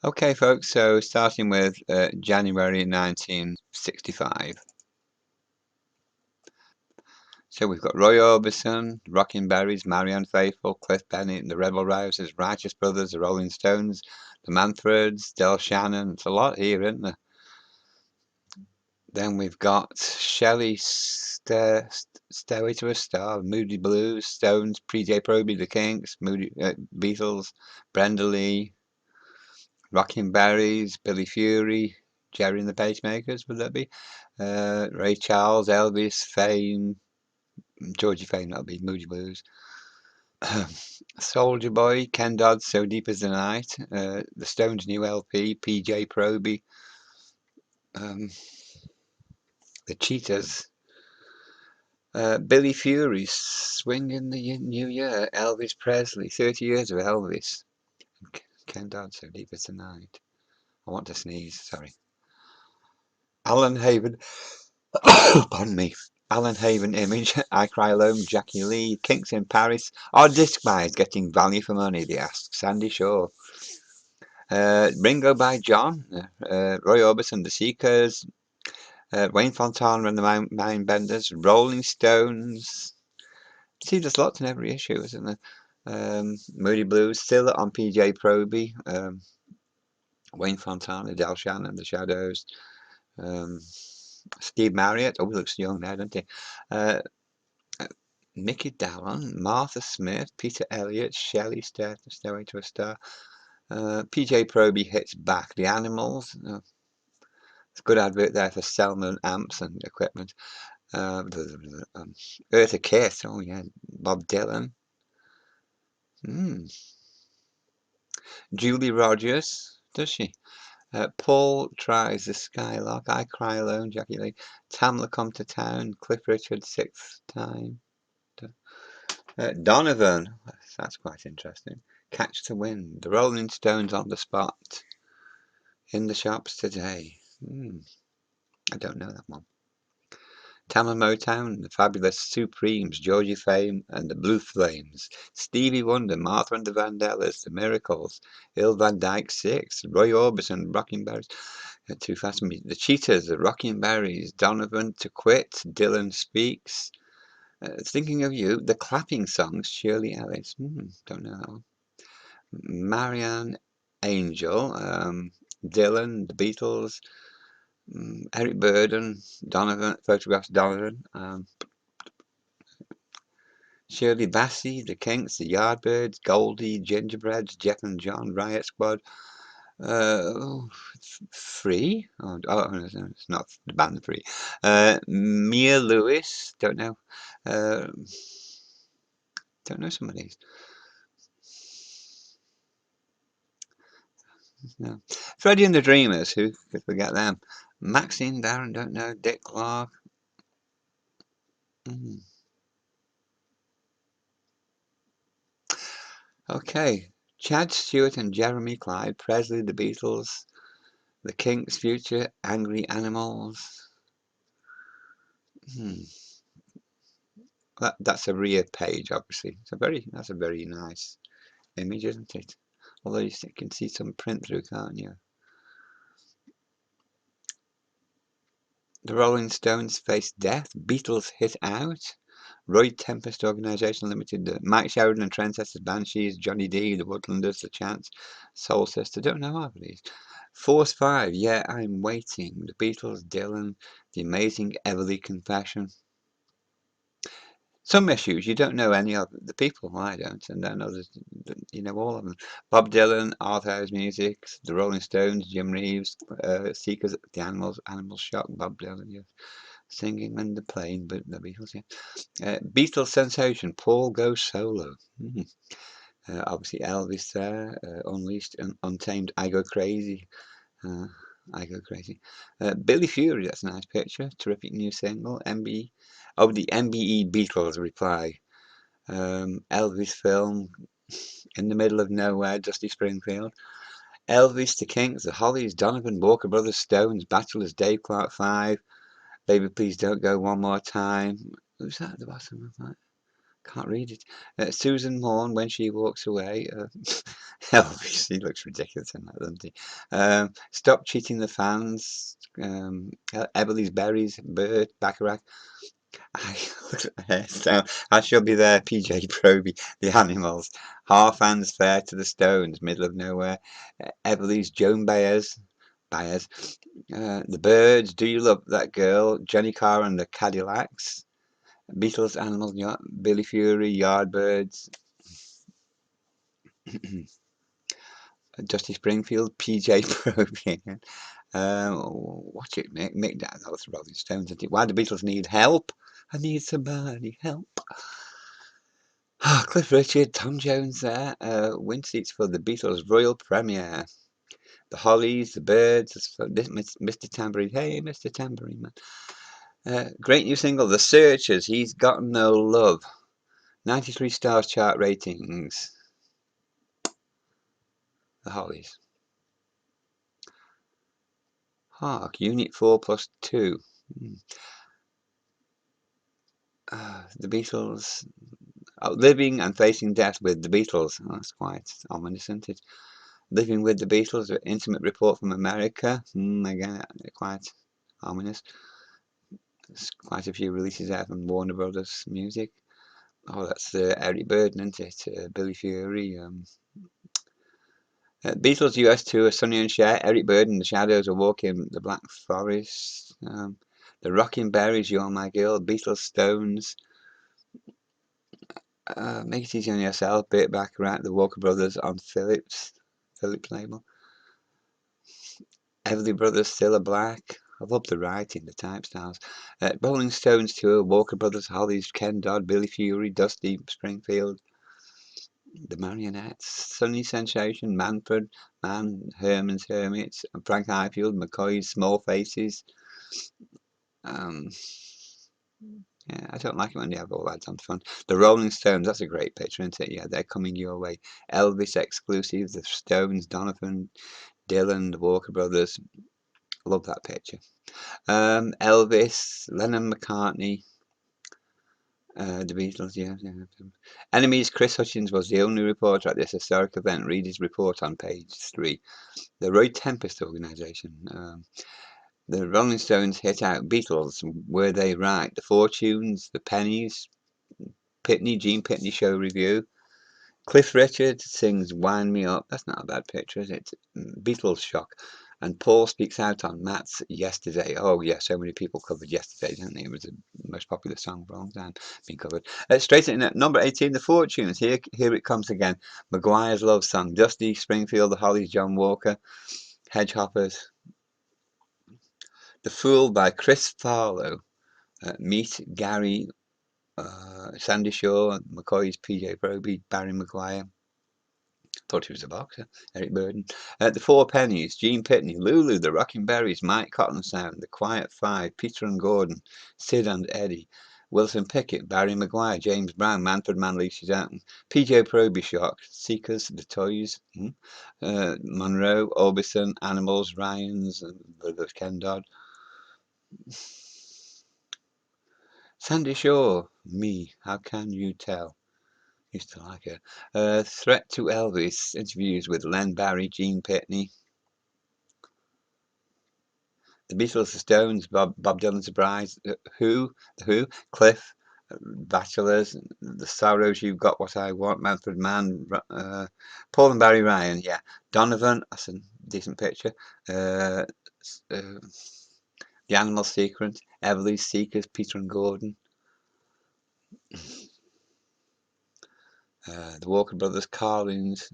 Okay, folks, so starting with January 1965. So we've got Roy Orbison, Rocking Berries, Marianne Faithfull, Cliff Bennett, and the Rebel Rousers, Righteous Brothers, the Rolling Stones, the Manfreds, Del Shannon. It's a lot here, isn't there? Then we've got Shelley, Stairway to a Star, Moody Blues, Stones, PJ Proby, The Kinks, Beatles, Brenda Lee, Rocking Berries, Billy Fury, Jerry and the Pacemakers, would that be? Ray Charles, Elvis, Fame, Georgie Fame, that'll be Moody Blues. Soldier Boy, Ken Dodd, So Deep as the Night, The Stones' new LP, PJ Proby, um, The Cheetahs, Billy Fury, Swing in the New Year, Elvis Presley, 30 Years of Elvis, Ken Dodd, So Deep as the Night. I want to sneeze, sorry. Alan Haven, pardon me. Alan Haven Image, I Cry Alone, Jackie Lee, Kinks in Paris. Are disc buyers getting value for money? They ask. Sandy Shaw. Ringo by John, Roy Orbison, The Seekers, Wayne Fontana and the Mindbenders, Rolling Stones. See, there's lots in every issue, isn't there? Moody Blues, still on PJ Proby, Wayne Fontana, Del Shannon, The Shadows, Steve Marriott. Oh, he looks young now, doesn't he? Mickey Dallon, Martha Smith, Peter Elliott, Shelley Stairway to a Star, PJ Proby hits back. The Animals. It's a good advert there for Selma amps and equipment. Eartha Kitt. Oh yeah, Bob Dylan. Julie Rogers. Does she? Paul tries the Skylark. I Cry Alone. Jackie Lee. Tamla Come to Town. Cliff Richard. Sixth Time. Donovan. That's quite interesting. Catch the Wind. The Rolling Stones on the Spot. In the shops today. I don't know that one. Tama Motown, the Fabulous Supremes, Georgie Fame and the Blue Flames, Stevie Wonder, Martha and the Vandellas, The Miracles, Il Van Dyke Six, Roy Orbison, Rocking Berries, Too Fast for Me, The Cheetahs, The Rocking Berries, Donovan, To Quit, Dylan Speaks, Thinking of You, The Clapping Songs, Shirley Ellis, don't know that one. Marianne Angel, Dylan, The Beatles, Eric Burden, Donovan, photographs Donovan, Shirley Bassey, The Kinks, The Yardbirds, Goldie, Gingerbreads, Jeff and John, Riot Squad, Free? No, it's not the band Free. Mia Lewis, don't know. Don't know some of these. No. Freddie and the Dreamers, who could forget them? Maxine Darren, don't know. Dick Clark. Okay. Chad Stewart and Jeremy Clyde, Presley, The Beatles, The Kinks, Future, Angry Animals. That's a rear page, obviously. That's a very nice image, isn't it? Although you can see some print through, can't you? The Rolling Stones face death. Beatles hit out. Roy Tempest Organisation Limited. Mike Sheridan and Trendsetters, Banshees, Johnny D, The Woodlanders, The Chance, Soul Sister. Don't know half of these. Force 5. Yeah, I'm Waiting. The Beatles, Dylan, The Amazing Everly Confession. Some issues you don't know any of the people. I don't, and then others, you know all of them. Bob Dylan, Art House Music, The Rolling Stones, Jim Reeves, Seekers, The Animals Shock, Bob Dylan, yes, Singing in the Plane, but the Beatles, yeah. Beatles sensation, Paul goes solo. Obviously Elvis there, Unleashed, Untamed, I Go Crazy. I Go Crazy. Billy Fury, that's a nice picture. Terrific new single. The MBE Beatles reply. Elvis film, In the Middle of Nowhere, Dusty Springfield. Elvis, The Kinks, The Hollies, Donovan, Walker Brothers, Stones, Bachelors, Dave Clark 5. Baby Please Don't Go One More Time. Who's that at the bottom of that? Can't read it. Susan Morn, When She Walks Away. Elvis, he looks ridiculous in that, doesn't he? Stop cheating the fans. Everly's Berries, Bird, Bacharach. I look at the hairstyle. I shall be there, PJ Proby, the animals. Half hands fair to the Stones, middle of nowhere. Everly's Joan Baez. The Birds, Do You Love That Girl? Johnny Carr and the Cadillacs. Beatles, Animals, Billy Fury, Yardbirds. Dusty Springfield, PJ Proby. Watch it, Mick. That was the Rolling Stones. Why do Beatles need help? I need somebody help. Cliff Richard, Tom Jones there. Win seats for the Beatles' royal premiere. The Hollies, the Birds, Mr. Tambourine. Hey, Mr. Tambourine Man. Great new single, The Searchers. He's Got No Love. 93 stars chart ratings. The Hollies. Hark, Unit 4+2. The Beatles. Living and Facing Death with the Beatles. Oh, that's quite ominous, isn't it? Living with the Beatles, an intimate report from America. Again, quite ominous. There's quite a few releases out from Warner Brothers Music. Oh, that's Eric Burden, isn't it? Billy Fury. Beatles US tour, Sonny and Cher, Eric Burden, The Shadows are Walking the Black Forest. The Rocking Berries, You're My Girl, Beatles, Stones. Make It Easy on Yourself, Bit Back around the Walker Brothers on Philips label. Everly Brothers, Still a Black. I love the writing, the type styles. Rolling Stones tour, Walker Brothers, Hollies, Ken Dodd, Billy Fury, Dusty Springfield, The Marionettes, Sunny Sensation, Manfred Man, Herman's Hermits, Frank Highfield, McCoy's Small Faces. Um, Yeah, I don't like it when they have all that on front. The Rolling Stones, that's a great picture, isn't it? Yeah, they're coming your way. Elvis exclusive, the Stones, Donovan, Dylan, the Walker Brothers. Love that picture. Elvis, Lennon McCartney, the Beatles, yeah. NME's Chris Hutchins was the only reporter at this historic event. Read his report on page 3. The Roy Tempest organisation. The Rolling Stones hit out Beatles. Were they right? The Fortunes, the Pennies, Gene Pitney show review. Cliff Richard sings Wind Me Up. That's not a bad picture, is it? Beatles shock. And Paul speaks out on Matt's Yesterday. Oh, yeah, so many people covered Yesterday, didn't they? It was the most popular song for a long time being covered. Straight in at number 18, The Fortunes. Here it comes again. Maguire's Love Song. Dusty Springfield, The Hollies, John Walker, Hedgehoppers. The Fool by Chris Farlow. Meet Gary, Sandy Shaw, McCoy's PJ Proby, Barry Maguire. Thought he was a boxer. Eric Burden. The Four Pennies, Gene Pitney, Lulu, The Rocking Berries, Mike Cotton Sound, The Quiet Five, Peter and Gordon, Sid and Eddie, Wilson Pickett, Barry Maguire, James Brown, Manfred Mann Leashes Out, PJ Proby Shock, Seekers, The Toys, Monroe, Orbison, Animals, Ryans, Brothers Ken Dodd. Sandy Shaw, Me, How Can You Tell? Used to like her. Threat to Elvis, interviews with Len Barry, Gene Pitney. The Beatles, the Stones, Bob Dylan, Surprise, The Who, Cliff, Bachelors, The Sorrows, You've Got What I Want, Manfred Mann, Paul and Barry Ryan, yeah. Donovan, that's a decent picture. The Animal Secret, Everly, Seekers, Peter and Gordon. The Walker Brothers, Carlins,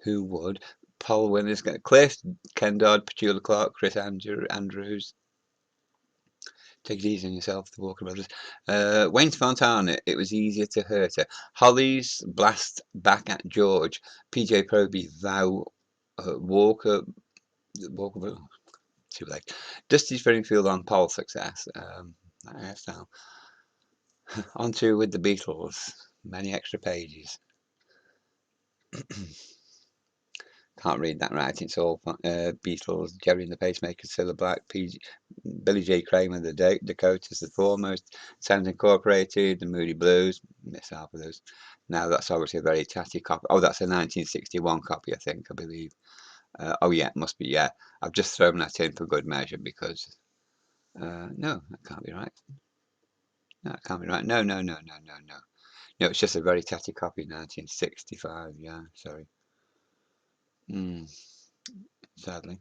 Who Would, Paul Winners, Cliff, Ken Dodd, Petula Clark, Chris Andrews. Take it easy on yourself, the Walker Brothers. Wayne Fontana, It Was Easier to Hurt Her. Hollies, Blast Back at George. PJ Proby, Vow. Walker, too late. Dusty Springfield on Pole Success. Hairstyle. On to with the Beatles. Many extra pages. Can't read that right. It's all Beatles, Jerry and the Pacemakers, Cilla Black, Billy J. Kramer, the Dakotas, the Foremost, Sounds Incorporated, the Moody Blues. Miss half of those. Now that's obviously a very tatty copy. Oh, that's a 1961 copy, I think, I believe. Oh yeah, it must be. Yeah, I've just thrown that in for good measure because no, that can't be right. No, it can't be right. No, no, no, no, no, no. No, it's just a very tatty copy, 1965. Yeah, sorry. Mm, sadly.